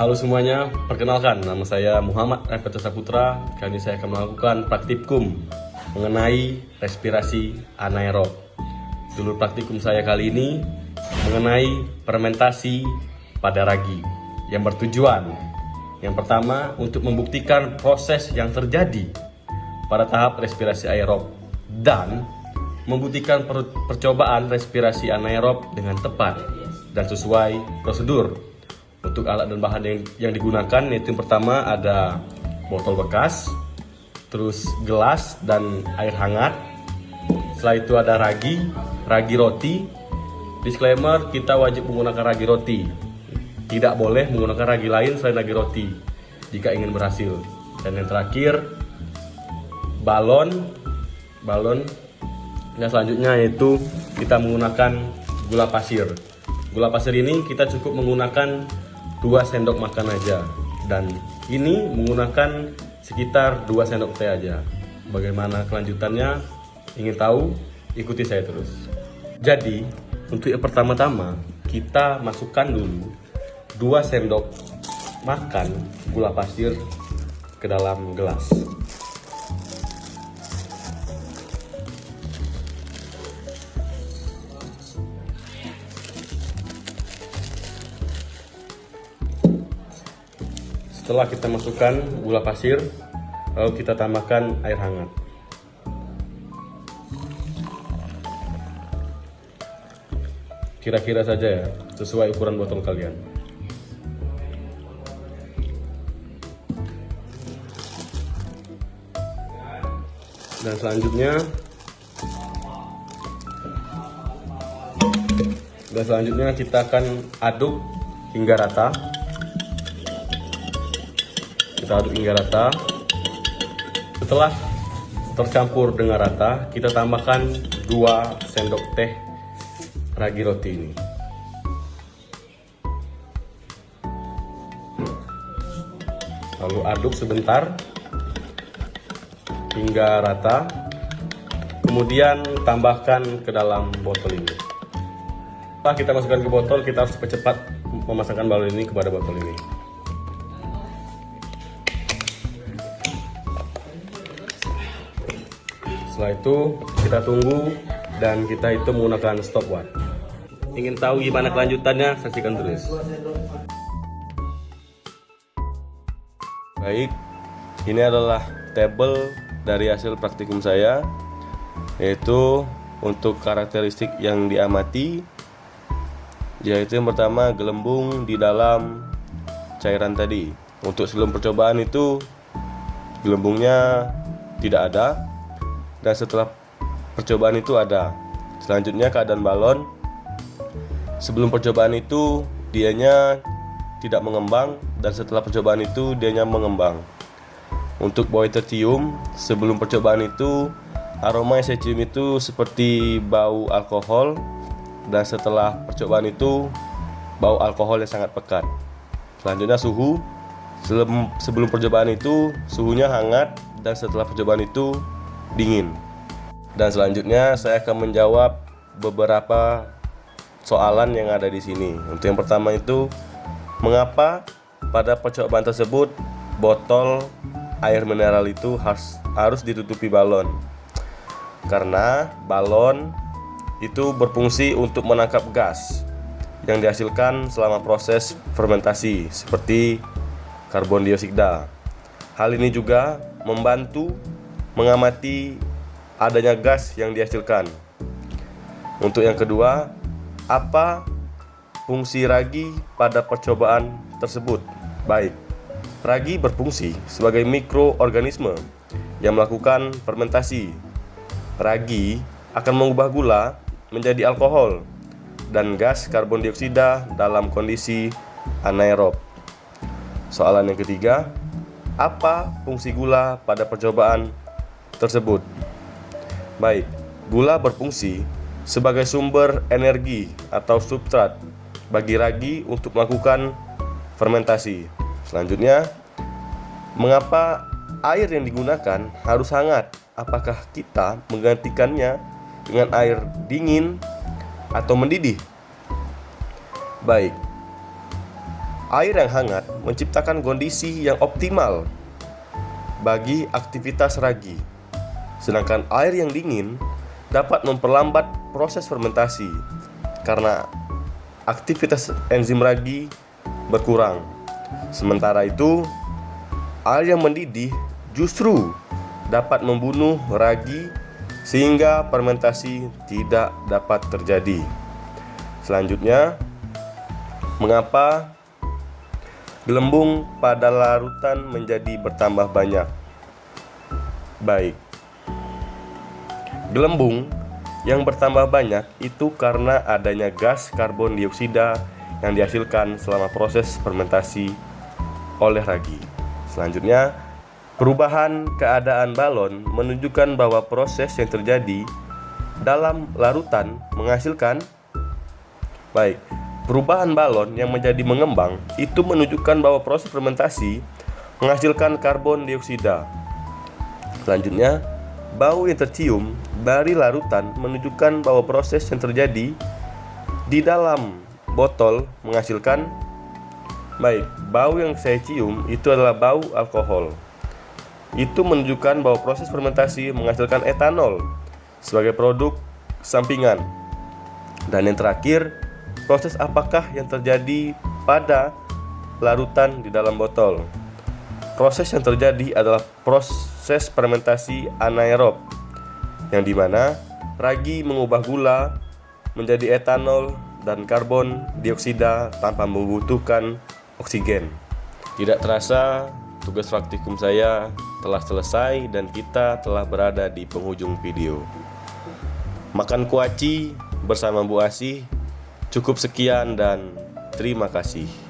Halo semuanya, perkenalkan nama saya Muhammad Raifat Saputra. Kali ini saya akan melakukan praktikum mengenai respirasi anaerob. Judul praktikum saya kali ini mengenai fermentasi pada ragi yang bertujuan yang pertama untuk membuktikan proses yang terjadi pada tahap respirasi aerob dan membuktikan percobaan respirasi anaerob dengan tepat dan sesuai prosedur. Untuk alat dan bahan yang digunakan yaitu yang pertama ada botol bekas, terus gelas dan air hangat. Setelah itu ada ragi roti. Disclaimer, kita wajib menggunakan ragi roti. Tidak boleh menggunakan ragi lain selain ragi roti jika ingin berhasil. Dan yang terakhir balon. Dan selanjutnya yaitu kita menggunakan gula pasir. Gula pasir ini kita cukup menggunakan 2 sendok makan aja, dan ini menggunakan sekitar 2 sendok teh aja. Bagaimana kelanjutannya? Ingin tahu? Ikuti saya terus. Jadi untuk yang pertama-tama kita masukkan dulu 2 sendok makan gula pasir ke dalam gelas. Setelah kita masukkan gula pasir, lalu kita tambahkan air hangat. Kira-kira saja ya, sesuai ukuran botol kalian. Dan selanjutnya kita akan aduk hingga rata. Kita aduk hingga rata. Setelah tercampur dengan rata, kita tambahkan 2 sendok teh ragi roti ini. Lalu aduk sebentar hingga rata. Kemudian tambahkan ke dalam botol ini. Setelah kita masukkan ke botol, kita harus cepat memasangkan balon ini kepada botol ini. Setelah itu kita tunggu dan kita hitung menggunakan stopwatch. Ingin tahu gimana kelanjutannya? Saksikan terus. Baik, ini adalah tabel dari hasil praktikum saya, yaitu untuk karakteristik yang diamati, yaitu yang pertama gelembung di dalam cairan tadi. Untuk sebelum percobaan itu gelembungnya tidak ada, dan setelah percobaan itu ada. Selanjutnya keadaan balon. Sebelum percobaan itu dianya tidak mengembang, dan setelah percobaan itu dianya mengembang. Untuk bau tercium, sebelum percobaan itu aroma yang saya cium itu seperti bau alkohol, dan setelah percobaan itu bau alkohol yang sangat pekat. Selanjutnya suhu. Sebelum percobaan itu suhunya hangat, dan setelah percobaan itu dingin. Dan selanjutnya saya akan menjawab beberapa soalan yang ada di sini. Untuk yang pertama itu, mengapa pada percobaan tersebut botol air mineral itu harus ditutupi balon? Karena balon itu berfungsi untuk menangkap gas yang dihasilkan selama proses fermentasi seperti karbon dioksida. Hal ini juga membantu mengamati adanya gas yang dihasilkan. Untuk yang kedua, apa fungsi ragi pada percobaan tersebut? Baik, ragi berfungsi sebagai mikroorganisme yang melakukan fermentasi. Ragi akan mengubah gula menjadi alkohol dan gas karbon dioksida dalam kondisi anaerob. Soalan yang ketiga, apa fungsi gula pada percobaan tersebut? Baik, gula berfungsi sebagai sumber energi atau substrat bagi ragi untuk melakukan fermentasi. Selanjutnya, mengapa air yang digunakan harus hangat? Apakah kita menggantikannya dengan air dingin atau mendidih? Baik, Air yang hangat menciptakan kondisi yang optimal bagi aktivitas ragi, sedangkan air yang dingin dapat memperlambat proses fermentasi karena aktivitas enzim ragi berkurang. Sementara itu, air yang mendidih justru dapat membunuh ragi sehingga fermentasi tidak dapat terjadi. Selanjutnya, mengapa gelembung pada larutan menjadi bertambah banyak? Baik, gelembung yang bertambah banyak itu karena adanya gas karbon dioksida yang dihasilkan selama proses fermentasi oleh ragi. Selanjutnya, perubahan keadaan balon menunjukkan bahwa proses yang terjadi dalam larutan menghasilkan perubahan balon yang menjadi mengembang itu menunjukkan bahwa proses fermentasi menghasilkan karbon dioksida. Selanjutnya, bau yang tercium dari larutan menunjukkan bahwa proses yang terjadi di dalam botol menghasilkan bau yang saya cium itu adalah bau alkohol. Itu menunjukkan bahwa proses fermentasi menghasilkan etanol sebagai produk sampingan. Dan yang terakhir, proses apakah yang terjadi pada larutan di dalam botol? Proses yang terjadi adalah proses fermentasi anaerob, yang dimana ragi mengubah gula menjadi etanol dan karbon dioksida tanpa membutuhkan oksigen. Tidak terasa, tugas praktikum saya telah selesai dan kita telah berada di penghujung video. Makan kuaci bersama Bu Asih. Cukup sekian dan terima kasih.